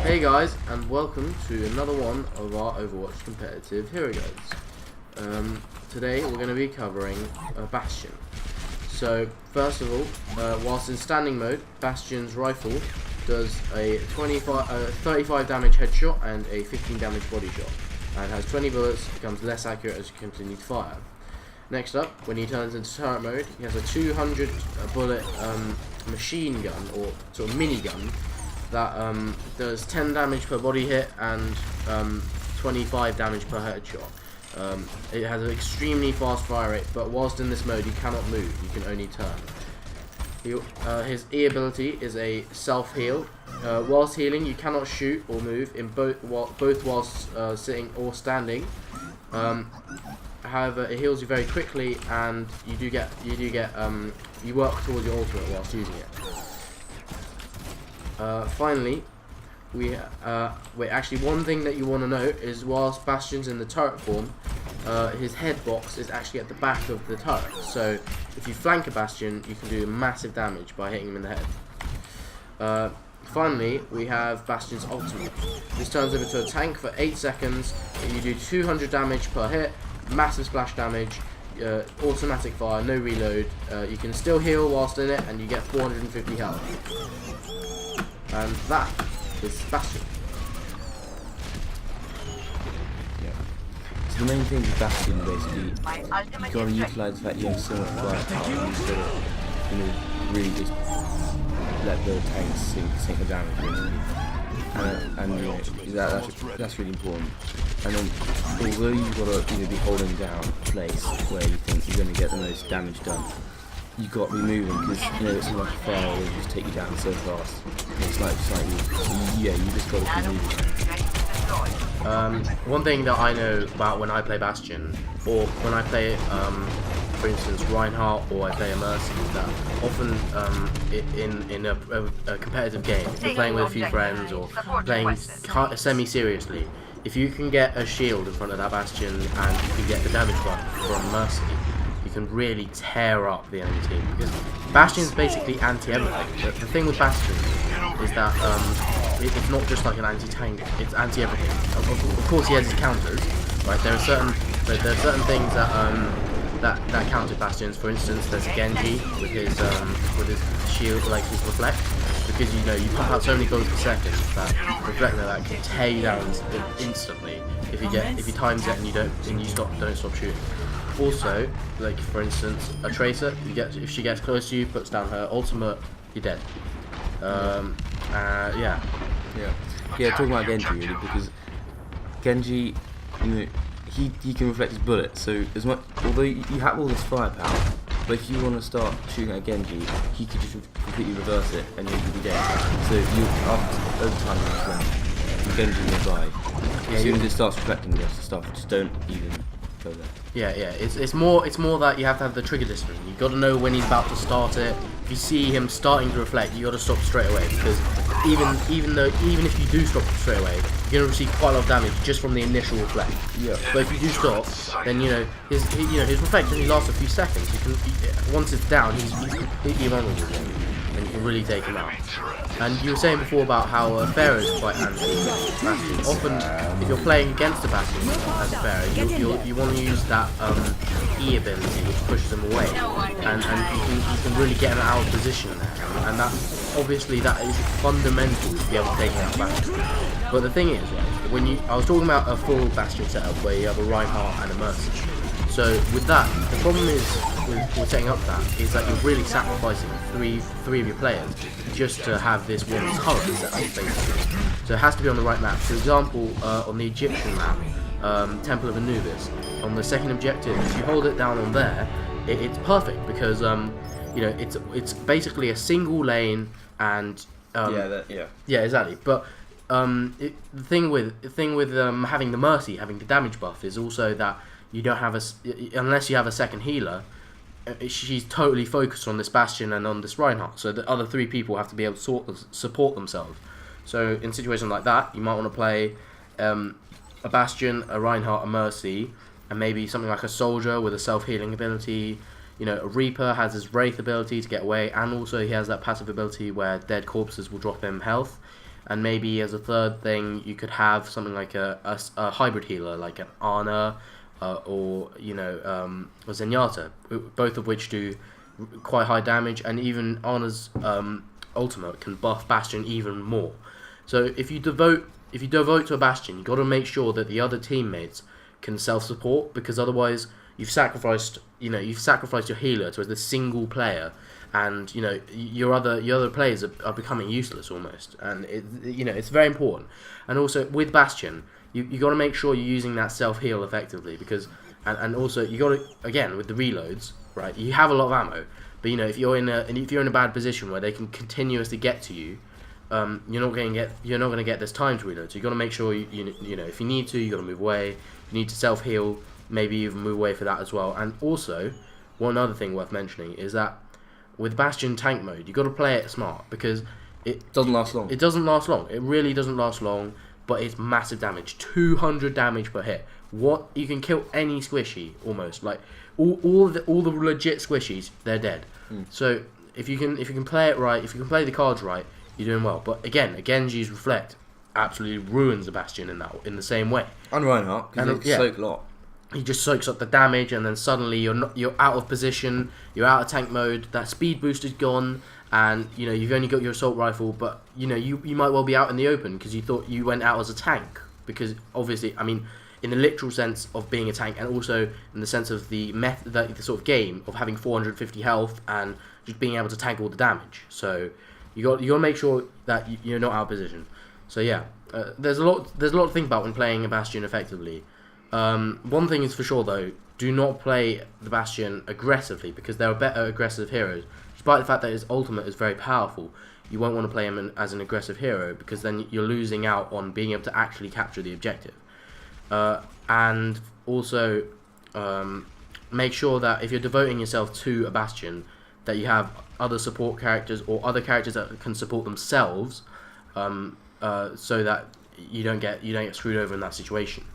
Hey guys, and welcome to another one of our Overwatch competitive hero guides. Today we're going to be covering Bastion. So first of all, whilst in standing mode, Bastion's rifle does a 35 damage headshot and a 15 damage body shot, and has 20 bullets, becomes less accurate as you continue to fire. Next up, when he turns into turret mode, he has a 200 bullet machine gun, or sort of minigun, that does 10 damage per body hit and 25 damage per headshot. It has an extremely fast fire rate, but whilst in this mode you cannot move, you can only turn. His E ability is a self-heal. Whilst healing, you cannot shoot or move in both whilst sitting or standing. However, it heals you very quickly, and you work towards your ultimate whilst using it. Finally, actually, one thing that you want to note is whilst Bastion's in the turret form, his head box is actually at the back of the turret. So if you flank a Bastion, you can do massive damage by hitting him in the head. Finally, we have Bastion's ultimate. This turns him into a tank for 8 seconds. You do 200 damage per hit, massive splash damage, automatic fire, no reload. You can still heal whilst in it, and you get 450 health. And that is Bastion. Yeah. So the main thing with Bastion, basically, you've got to utilise the fact you have so much firepower instead of, really just let the tanks sink the damage, basically. And that's really important. And then, although you've got to be holding down a place where you think you're going to get the most damage done, you've got to be moving, because it's like a fire will just take you down so fast. It's like you just got to keep moving. One thing that I know about when I play Bastion, or when I play, for instance, Reinhardt, or I play a Mercy, is that often in a competitive game, if you're playing with a few friends or playing semi-seriously, if you can get a shield in front of that Bastion and you can get the damage buff from Mercy, you can really tear up the enemy team, because Bastion is basically anti-everything. The thing with Bastion is that it's not just like an anti-tank; it's anti-everything. Of course, he has his counters, right? There are certain things that counter Bastions. For instance, there's a Genji with his shield, like his reflect, because you pump out so many bullets per second that reflect that can tear you down instantly if he times it and you don't stop shooting. Also, like for instance, a Tracer, if she gets close to you, puts down her ultimate, you're dead. Yeah, talking about Genji really, because Genji, he can reflect his bullet. So although you have all this firepower, but if you want to start shooting at Genji, he could just completely reverse it and you'll be dead. So over time, when Genji will die. As soon as it starts reflecting the rest of the stuff, just don't even go there. Yeah. It's more that you have to have the trigger discipline. You got to know when he's about to start it. If you see him starting to reflect, you got to stop straight away, because even if you do stop straight away, you're gonna receive quite a lot of damage just from the initial reflect. Yeah. But if you do stop, then his reflect only lasts a few seconds. Once it's down, he's completely vulnerable, and you can really take him out. And you were saying before about how Pharaoh is quite anti-Bastion. Often, if you're playing against a Bastion as a Pharaoh, you want to use that E ability, which pushes him away, and you can really get him out of position there. And that is fundamental to be able to take out Bastion. But the thing is, right, I was talking about a full Bastion setup where you have a Reinhardt and a Mercy. So with that, the problem is with setting up that is that you're really sacrificing three of your players just to have this one turret set up, basically. So it has to be on the right map. For example, on the Egyptian map, Temple of Anubis, on the second objective, if you hold it down on there, it's perfect, because it's basically a single lane, and yeah, exactly. But the thing with having the Mercy, having the damage buff, is also that you don't have unless you have a second healer. She's totally focused on this Bastion and on this Reinhardt, so the other three people have to be able to support themselves. So in situations like that, you might want to play a Bastion, a Reinhardt, a Mercy, and maybe something like a Soldier with a self-healing ability. A Reaper has his Wraith ability to get away, and also he has that passive ability where dead corpses will drop him health. and maybe as a third thing you could have something like a hybrid healer like an Ana or a Zenyatta, both of which do quite high damage, and even Ana's ultimate can buff Bastion even more. So if you devote to a Bastion, you got to make sure that the other teammates can self-support, because otherwise you've sacrificed your healer to the single player, and your other players are becoming useless almost, and it's very important. And also with Bastion, you got to make sure you're using that self-heal effectively, because and also you got to, again, with the reloads, right, you have a lot of ammo, but if you're in a bad position where they can continuously get to you, you're not going to get this time to reload. So you got to make sure if you need to, you got to move away. If you need to self heal, maybe even move away for that as well. And also, one other thing worth mentioning is that with Bastion tank mode, you got to play it smart, because it doesn't last long. It doesn't last long. It really doesn't last long, but it's massive damage. 200 damage per hit. You can kill any squishy almost. Like all the legit squishies, they're dead. So if you can play it right, if you can play the cards right, you're doing well. But again, a Genji's Reflect absolutely ruins the Bastion in the same way. And Reinhardt, because they soak a lot. He just soaks up the damage, and then suddenly you're out of position, you're out of tank mode. That speed boost is gone, and you've only got your assault rifle. But you might well be out in the open because you thought you went out as a tank. Because obviously, I mean, in the literal sense of being a tank, and also in the sense of the sort of game of having 450 health and just being able to tank all the damage. So you got to make sure that you're not out of position. So yeah, there's a lot to think about when playing a Bastion effectively. One thing is for sure though, do not play the Bastion aggressively, because there are better aggressive heroes. Despite the fact that his ultimate is very powerful, you won't want to play him as an aggressive hero, because then you're losing out on being able to actually capture the objective. And also make sure that if you're devoting yourself to a Bastion, that you have other support characters or other characters that can support themselves, so that you don't get screwed over in that situation.